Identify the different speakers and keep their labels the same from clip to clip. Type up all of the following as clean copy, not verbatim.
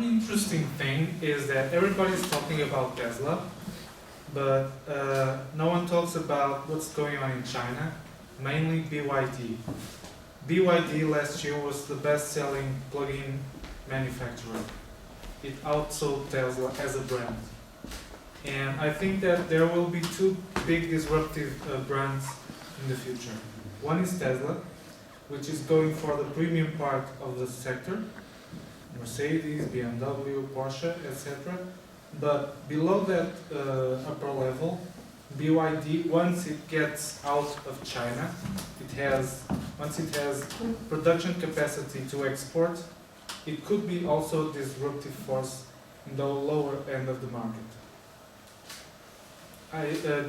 Speaker 1: one interesting thing is that everybody's talking about Tesla, but no one talks about what's going on in China, mainly BYD. BYD last year was the best-selling plug-in manufacturer. It outsold Tesla as a brand. And I think that there will be two big disruptive brands in the future. One is Tesla, which is going for the premium part of the sector, Mercedes, BMW, Porsche, etc. But below that upper level, BYD, once it gets out of China, once it has production capacity to export, it could be also a disruptive force in the lower end of the market.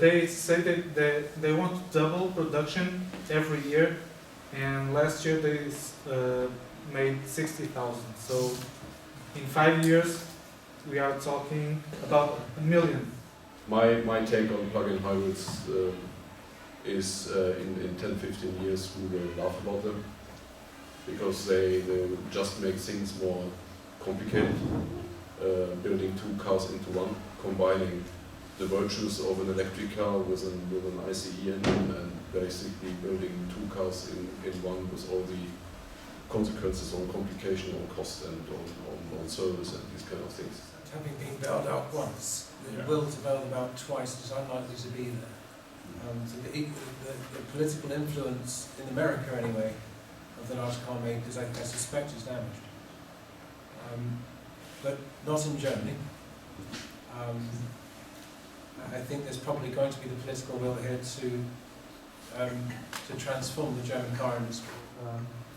Speaker 1: They say that they want to double production every year, and last year they made 60,000. So in 5 years, we are talking about 1 million.
Speaker 2: My take on plug-in hybrids is in 10-15 years we will laugh about them because they just make things more complicated, building two cars into one, combining the virtues of an electric car with an ICE engine and basically building two cars in one with all the consequences on complication, on cost and on service and these kind of things.
Speaker 3: Having been bailed out once, the will to bail them out twice is unlikely to be there. So the political influence in America, anyway, of the large car makers, I suspect is damaged. But not in Germany. I think there's probably going to be the political will here to transform the German car industry.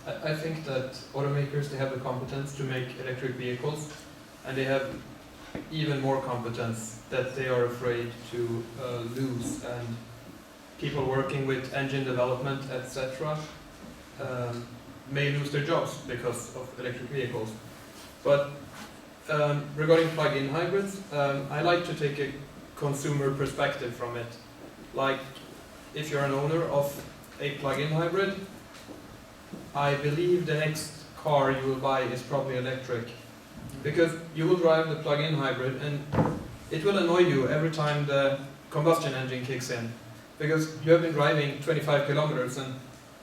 Speaker 4: I think that automakers, they have the competence to make electric vehicles, and they have even more competence that they are afraid to lose, and people working with engine development, etc., may lose their jobs because of electric vehicles. But regarding plug-in hybrids, I like to take a consumer perspective from it. Like, if you're an owner of a plug-in hybrid, I believe the next car you will buy is probably electric. Because you will drive the plug-in hybrid and it will annoy you every time the combustion engine kicks in. Because you have been driving 25 kilometers and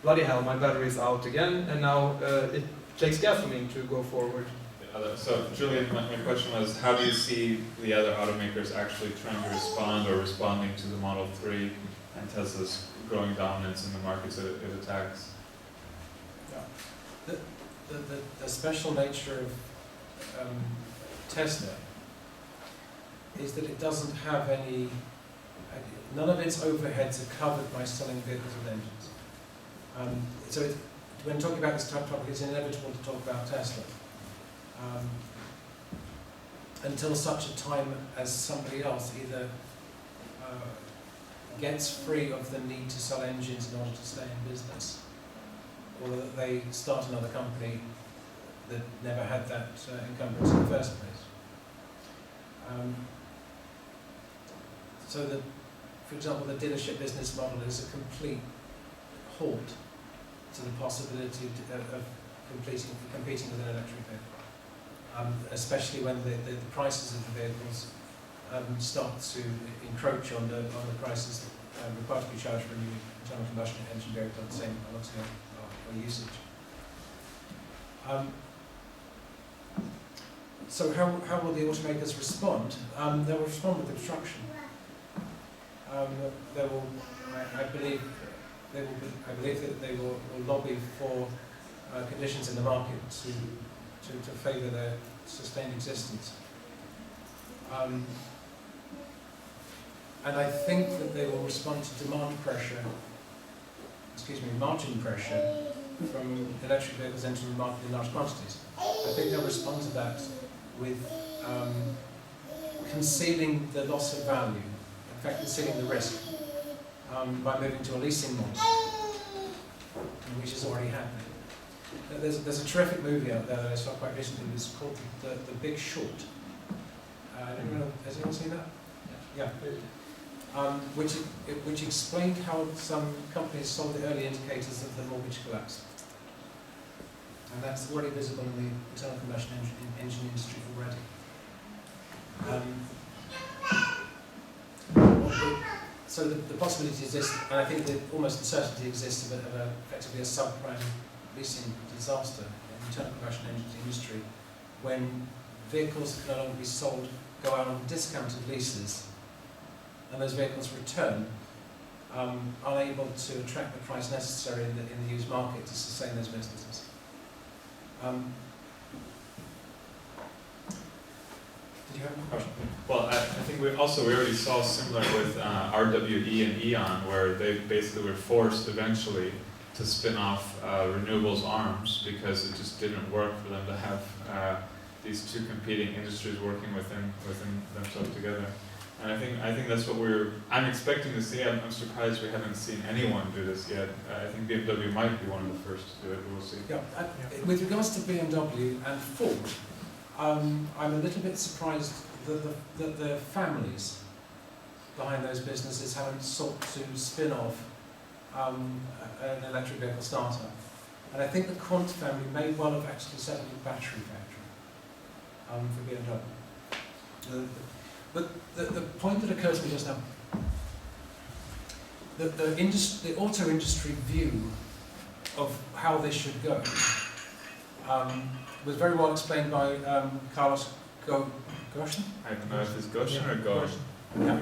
Speaker 4: bloody hell, my battery is out again, and now it takes gasoline to go forward.
Speaker 5: So, Julian, my question was, how do you see the other automakers actually trying to respond or responding to the Model 3 and Tesla's growing dominance in the markets that it attacks?
Speaker 3: Yeah. The special nature of Tesla is that it doesn't have any, none of its overheads are covered by selling vehicles with engines. So when talking about this topic, it's inevitable to talk about Tesla. Until such a time as somebody else either gets free of the need to sell engines in order to stay in business, or that they start another company that never had that encumbrance in the first place. So that, for example, the dealership business model is a complete halt to the possibility of competing with an electric vehicle. Especially when the prices of the vehicles start to encroach on the prices required to be charged for a new internal combustion engine vehicle at the same or usage. So how will the automakers respond? They'll respond with obstruction. They will, I believe that they will lobby for conditions in the market to favour their sustained existence. And I think that they will respond to margin pressure from electric vehicles entering the market in large quantities. I think they'll respond to that with concealing the loss of value, in fact concealing the risk, by moving to a leasing model, which is already happening. There's a terrific movie out there that I saw quite recently. It's called The Big Short. Has anyone seen that? Yeah. Which explained how some companies saw the early indicators of the mortgage collapse. And that's already visible in the internal combustion engine industry already. So the possibility exists, and I think that almost the certainty exists of effectively a subprime leasing disaster in the internal combustion engine industry, when vehicles can no longer be sold, go out on discounted leases, and those vehicles return, unable to attract the price necessary in the used market to sustain those businesses. Did you have a question?
Speaker 5: Well, I think we already saw similar with RWE and Eon, where they basically were forced eventually to spin off renewables arms because it just didn't work for them to have these two competing industries working within themselves together. And I think that's what I'm expecting to see. I'm surprised we haven't seen anyone do this yet. I think BMW might be one of the first to do it. We'll see.
Speaker 3: Yeah. With regards to BMW and Ford, I'm a little bit surprised that the families behind those businesses haven't sought to spin off an electric vehicle startup. And I think the Quant family may well have actually set up a battery factory for BMW. But the point that occurs to me just now, the auto industry view of how this should go was very well explained by Carlos Ghosn.
Speaker 5: I don't know if it's Goshen or Go.
Speaker 3: Yeah.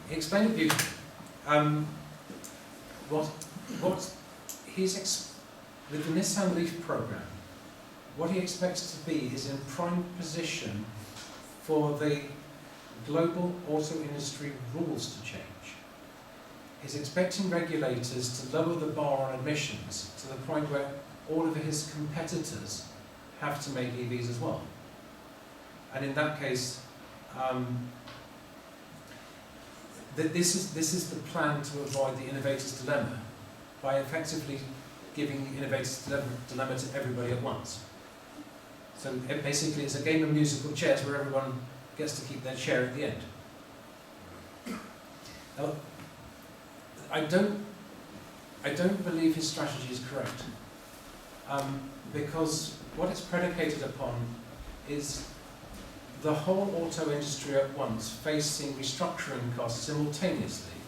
Speaker 3: He explained it beautifully. What he's with the Nissan Leaf program, what he expects to be is in prime position for the global auto industry rules to change. He's expecting regulators to lower the bar on emissions to the point where all of his competitors have to make EVs as well. And in that case, this is the plan to avoid the innovator's dilemma by effectively giving the innovator's dilemma to everybody at once. So basically it's a game of musical chairs where everyone gets to keep their chair at the end. Now, I don't believe his strategy is correct. Because what it's predicated upon is the whole auto industry at once facing restructuring costs simultaneously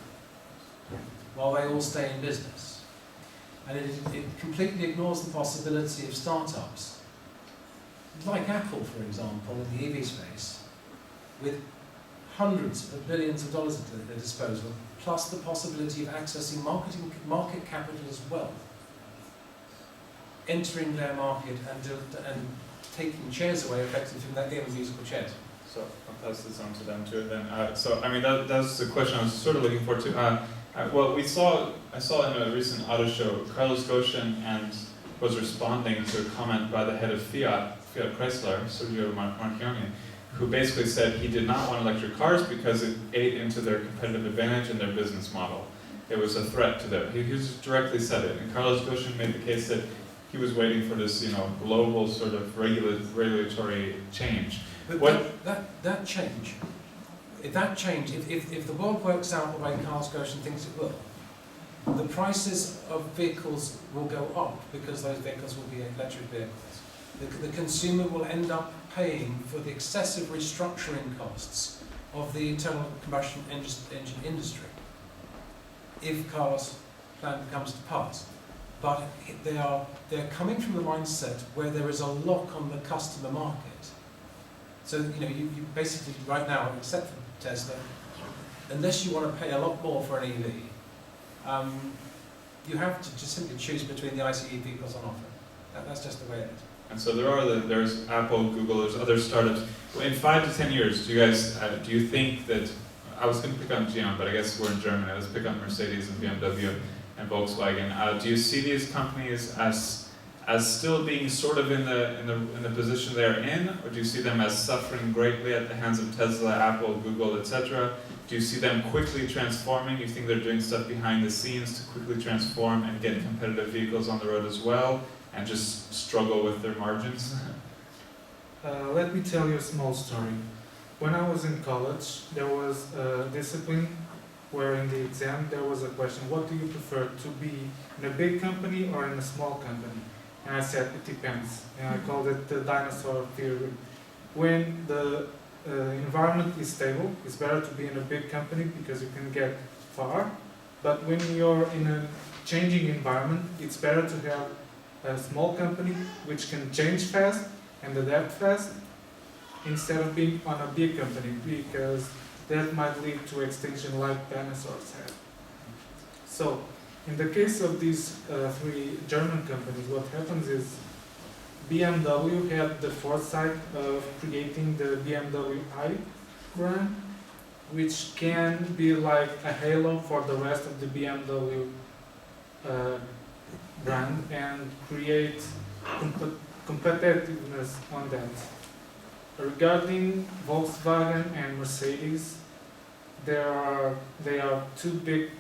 Speaker 3: while they all stay in business. And it completely ignores the possibility of startups, like Apple, for example, in the EV space, with hundreds of billions of dollars at their disposal, plus the possibility of accessing market capital as well, entering their market and taking shares away effectively from that game of musical chairs.
Speaker 5: So I'll pass this on to them too then. So I mean that's the question I was sort of looking forward to. Well, I saw in a recent auto show, Carlos Ghosn was responding to a comment by the head of Fiat Chrysler, Sergio Marchionne, who basically said he did not want electric cars because it ate into their competitive advantage and their business model. It was a threat to them. He just directly said it. And Carlos Ghosn made the case that he was waiting for this, global sort of regulatory change.
Speaker 3: But that change, if the world works out the way Carlos Ghosn thinks it will, the prices of vehicles will go up because those vehicles will be electric vehicles. The consumer will end up paying for the excessive restructuring costs of the internal combustion engine industry if Carlos' plan comes to pass. But they're coming from the mindset where there is a lock on the customer market. So you basically right now, except for Tesla, unless you want to pay a lot more for an EV, you have to just simply choose between the ICE vehicles on offer. That's just the way it is.
Speaker 5: And so there's Apple, Google, there's other startups. In 5 to 10 years, do you think that, I was going to pick on GM, but I guess we're in Germany, let's pick on Mercedes and BMW and Volkswagen. Do you see these companies as still being sort of in the position they're in, or do you see them as suffering greatly at the hands of Tesla, Apple, Google, etc.? Do you see them quickly transforming? You think they're doing stuff behind the scenes to quickly transform and get competitive vehicles on the road as well, and just struggle with their margins?
Speaker 1: Let me tell you a small story. When I was in college, there was a discipline where in the exam there was a question, what do you prefer, to be in a big company or in a small company? And I said, it depends. And I called it the dinosaur theory. When the environment is stable. It's better to be in a big company because you can get far. But when you're in a changing environment, it's better to have a small company which can change fast and adapt fast instead of being on a big company, because that might lead to extinction like dinosaurs had. So, in the case of these three German companies, what happens is BMW had the foresight of creating the BMW i brand, which can be like a halo for the rest of the BMW brand and create competitiveness on that. Regarding Volkswagen and Mercedes, they are too big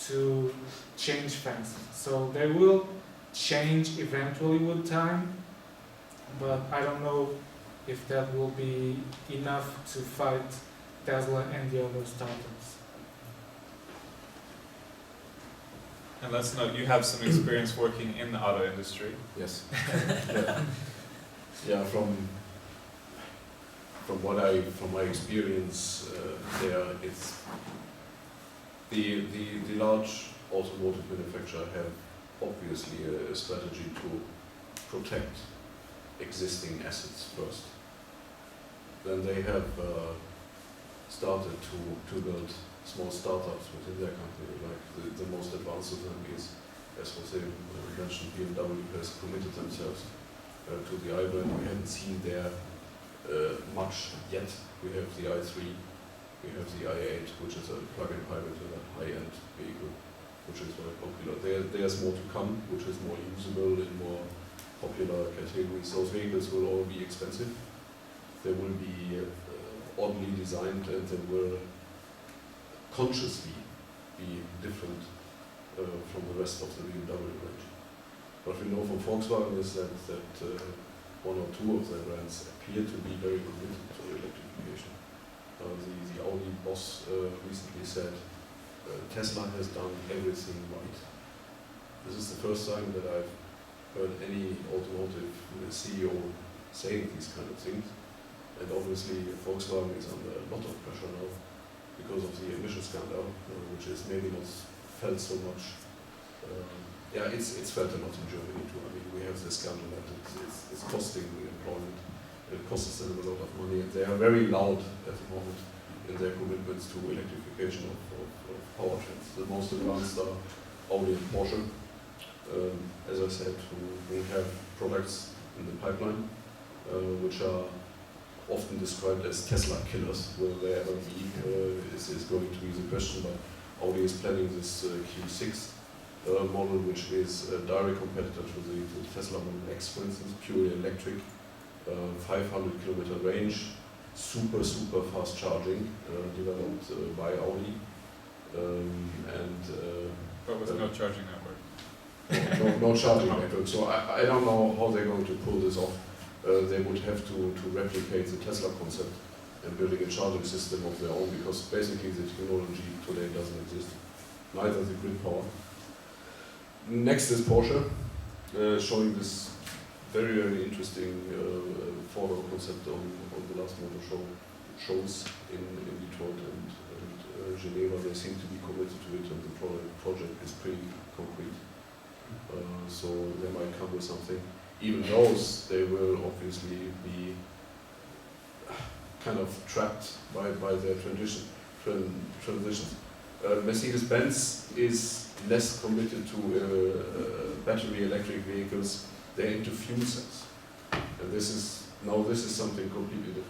Speaker 1: to change fast. So they will change eventually with time, but I don't know if that will be enough to fight Tesla and the other startups.
Speaker 5: And let's note, you have some experience working in the auto industry.
Speaker 2: Yes. Yeah, from my experience there, it's the large automotive manufacturer have obviously a strategy to protect existing assets first. Then they have started to build small startups within their company. Like the most advanced of them is, as José mentioned, BMW has committed themselves to the i brand. We haven't seen there much yet. We have the i3, we have the i8, which is a plug-in hybrid and a high-end vehicle, which is very popular. There's more to come, which is more usable in more popular categories. Those vehicles will all be expensive. They will be oddly designed, and they will consciously be different from the rest of the BMW range. What we know from Volkswagen is that one or two of their brands appear to be very committed to electrification. The Audi boss recently said Tesla has done everything right. This is the first time that I've heard any automotive CEO saying these kind of things. And obviously Volkswagen is under a lot of pressure now because of the emission scandal, which is maybe not felt so much. Yeah, it's felt a lot in Germany too. I mean, we have this scandal that it's costing the employment. It costs them a lot of money, and they are very loud at the moment in their commitments to electrification of powertrains. The most advanced are Audi and Porsche. As I said, we have products in the pipeline which are often described as Tesla killers. Will they ever be is going to be the question, but Audi is planning this Q6 model, which is a direct competitor to the Tesla Model X, for instance, purely electric, 500 kilometer range, super fast charging, developed by Audi,
Speaker 5: But with no charging network.
Speaker 2: No charging network. So I don't know how they're going to pull this off. They would have to replicate the Tesla concept and building a charging system of their own, because basically the technology today doesn't exist, neither the grid power. Next is Porsche, showing this very interesting four-door concept on the last motor shows in Detroit and Geneva. They seem to be committed to it, and the project is pretty concrete. So they might come with something. Even those, they will obviously be kind of trapped by their transitions. Mercedes-Benz is less committed to battery electric vehicles. They're into fuel cells, and this is something completely different.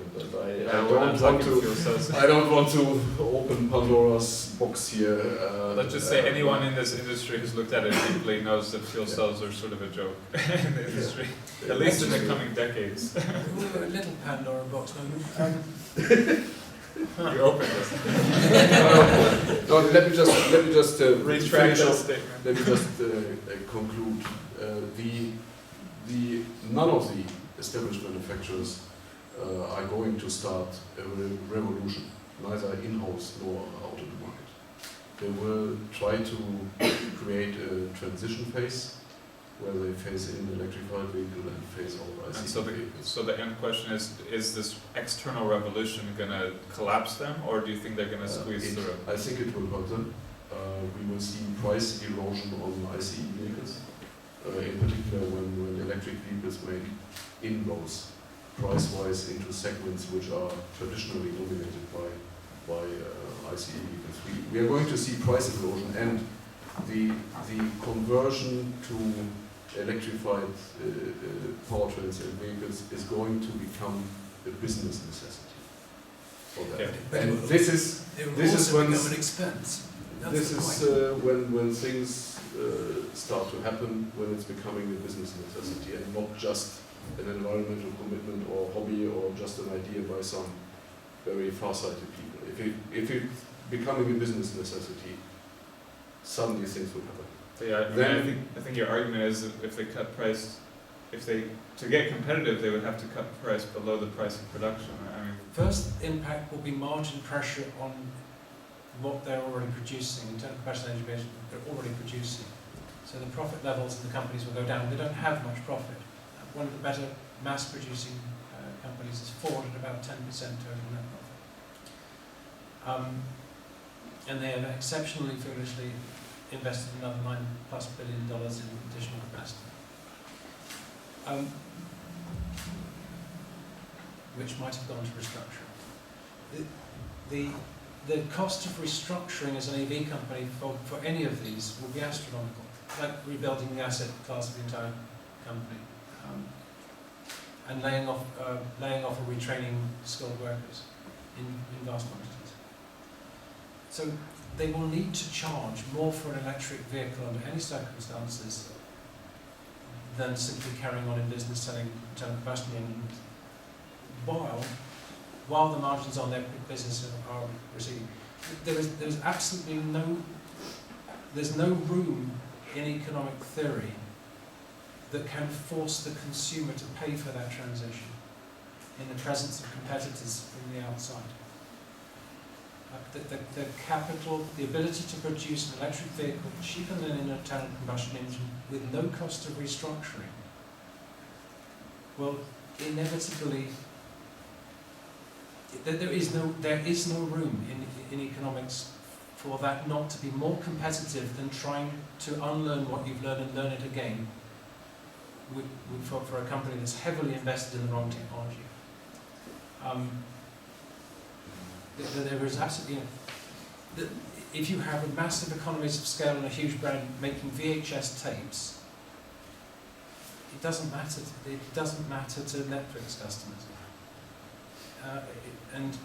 Speaker 2: I don't want to open Pandora's box here.
Speaker 5: Let's just say anyone in this industry who's looked at it deeply knows that fuel cells are sort of a joke in the industry, at least in the coming decades.
Speaker 3: We're a little Pandora box moment.
Speaker 5: You opened this.
Speaker 2: No, let me just
Speaker 5: retract that statement.
Speaker 2: Let me just conclude. None of the established manufacturers are going to start a revolution, neither in-house nor out in the market. They will try to create a transition phase where they phase in electrified vehicle and phase out ICE
Speaker 5: And so
Speaker 2: vehicles.
Speaker 5: the end question is this external revolution going to collapse them, or do you think they're going to squeeze through?
Speaker 2: I think it will hurt them. We will see price erosion on ICE vehicles, in particular when electric vehicles make inroads price-wise into segments which are traditionally dominated by ICE vehicles. We are going to see price erosion, and the conversion to electrified powertrains and vehicles is going to become a business necessity for them.
Speaker 5: Okay.
Speaker 2: And this is
Speaker 3: It will
Speaker 2: this is
Speaker 3: also
Speaker 2: when
Speaker 3: become an expense. That's
Speaker 2: this
Speaker 3: the
Speaker 2: is
Speaker 3: point.
Speaker 2: when things start to happen, when it's becoming a business necessity and not just an environmental commitment or hobby or just an idea by some very far-sighted people. If it's becoming a business necessity, suddenly things will happen.
Speaker 5: Yeah, I think your argument is that if they cut price, to get competitive, they would have to cut price below the price of production. I mean,
Speaker 3: First impact will be margin pressure on what they're already producing, in terms of combustion engine they're already producing. So the profit levels of the companies will go down. They don't have much profit. One of the better mass producing companies is Ford at about 10% total net profit. And they have exceptionally foolishly invested another $9+ billion in additional capacity. Which might have gone to restructuring. The cost of restructuring as an EV company for any of these will be astronomical, like rebuilding the asset class of the entire company, and laying off or retraining skilled workers in vast quantities. So they will need to charge more for an electric vehicle under any circumstances than simply carrying on in business selling internal combustion engines, while the margins on their business are receding. There's absolutely no room in economic theory that can force the consumer to pay for that transition in the presence of competitors from the outside. The capital, the ability to produce an electric vehicle cheaper than an internal combustion engine with no cost of restructuring will inevitably. There is no room in economics for that not to be more competitive than trying to unlearn what you've learned and learn it again for a company that's heavily invested in the wrong technology. There is absolutely, if you have a massive economies of scale and a huge brand making VHS tapes, it doesn't matter. It doesn't matter to Netflix customers. And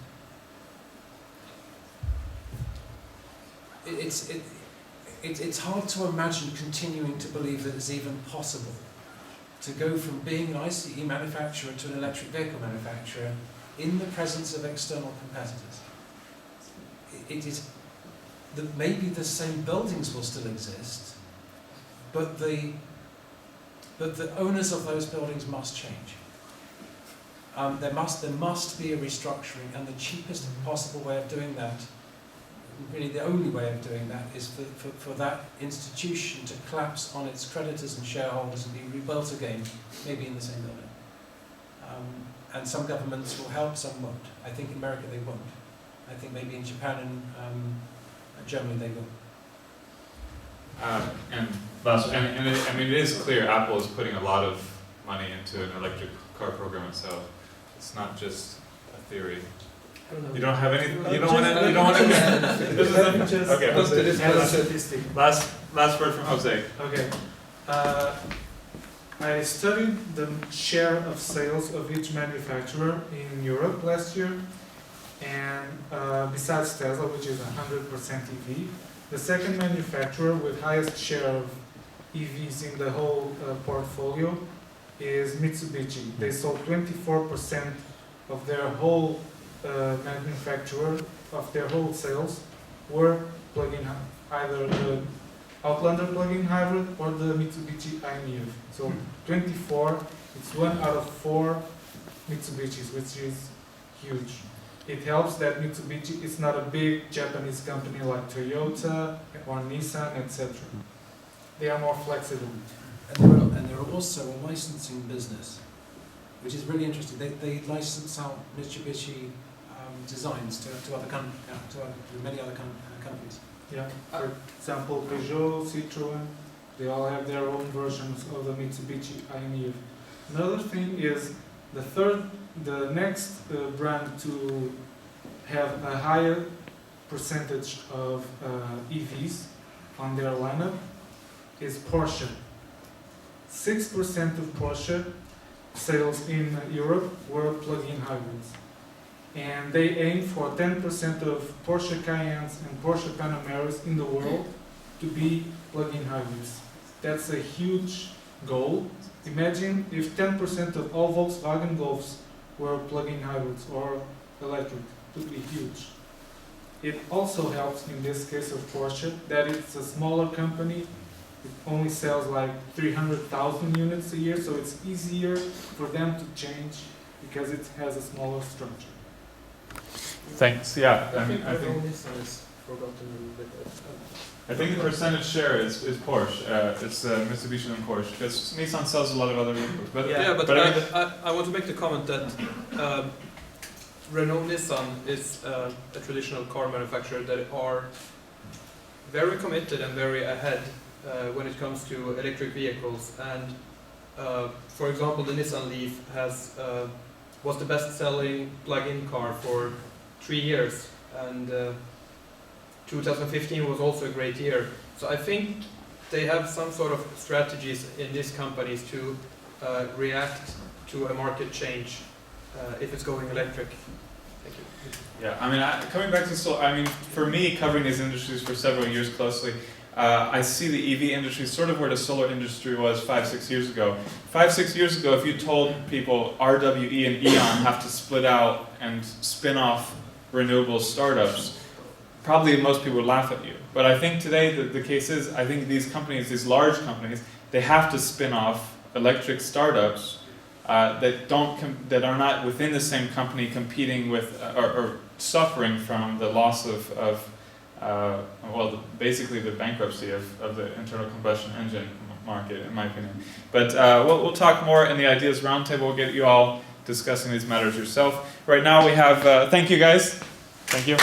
Speaker 3: it's hard to imagine continuing to believe that it's even possible to go from being an ICE manufacturer to an electric vehicle manufacturer in the presence of external competitors. It is that maybe the same buildings will still exist, but the owners of those buildings must change. There must be a restructuring, and the cheapest possible way of doing that, really the only way of doing that, is for that institution to collapse on its creditors and shareholders and be rebuilt again, maybe in the same building. And some governments will help, some won't. I think in America they won't. I think maybe in Japan and Germany they will.
Speaker 5: It is clear Apple is putting a lot of money into an electric car program itself. It's not just a theory. You don't have any. You don't want to. You don't want to. Okay. Last word from Jose.
Speaker 1: Okay. I studied the share of sales of each manufacturer in Europe last year, and besides Tesla, which is 100% EV, the second manufacturer with highest share of EVs in the whole portfolio is Mitsubishi. They sold 24% of their whole manufacturer, of their whole sales, were plug-in, either the Outlander plug-in hybrid or the Mitsubishi i-MiEV. So 24, it's 1 out of 4 Mitsubishis, which is huge. It helps that Mitsubishi is not a big Japanese company like Toyota or Nissan, etc. They are more flexible.
Speaker 3: And and they're also a licensing business, which is really interesting. They license out Mitsubishi designs to many other companies.
Speaker 1: Yeah. For example, Peugeot, Citroën, they all have their own versions of the Mitsubishi IMU. Another thing is the next brand to have a higher percentage of EVs on their lineup is Porsche. 6% of Porsche sales in Europe were plug-in hybrids. And they aim for 10% of Porsche Cayennes and Porsche Panameras in the world to be plug-in hybrids. That's a huge goal. Imagine if 10% of all Volkswagen Golfs were plug-in hybrids or electric. It would be huge. It also helps in this case of Porsche that it's a smaller company. It only sells like 300,000 units a year, so it's easier for them to change because it has a smaller structure.
Speaker 5: Thanks. Yeah,
Speaker 4: I think Nissan is forgotten a little bit.
Speaker 5: I think the percentage share is Porsche. It's Mitsubishi and Porsche. Because Nissan sells a lot of other vehicles. But
Speaker 4: I want to make the comment that Renault Nissan is a traditional car manufacturer that are very committed and very ahead when it comes to electric vehicles. And for example, the Nissan Leaf was the best-selling plug-in car for 3 years, and 2015 was also a great year. So I think they have some sort of strategies in these companies to react to a market change if it's going electric. Thank you.
Speaker 5: yeah, I mean, coming back to for me, covering these industries for several years closely, I see the EV industry sort of where the solar industry was 5-6 years ago. 5-6 years ago, if you told people RWE and E.ON have to split out and spin off renewable startups, probably most people would laugh at you. But I think today the case is, I think these companies, these large companies, they have to spin off electric startups that are not within the same company competing with or suffering from the loss of basically the bankruptcy of the internal combustion engine market, in my opinion. But we'll talk more in the Ideas Roundtable. We'll get you all discussing these matters yourself. Right now we have, thank you guys. Thank you.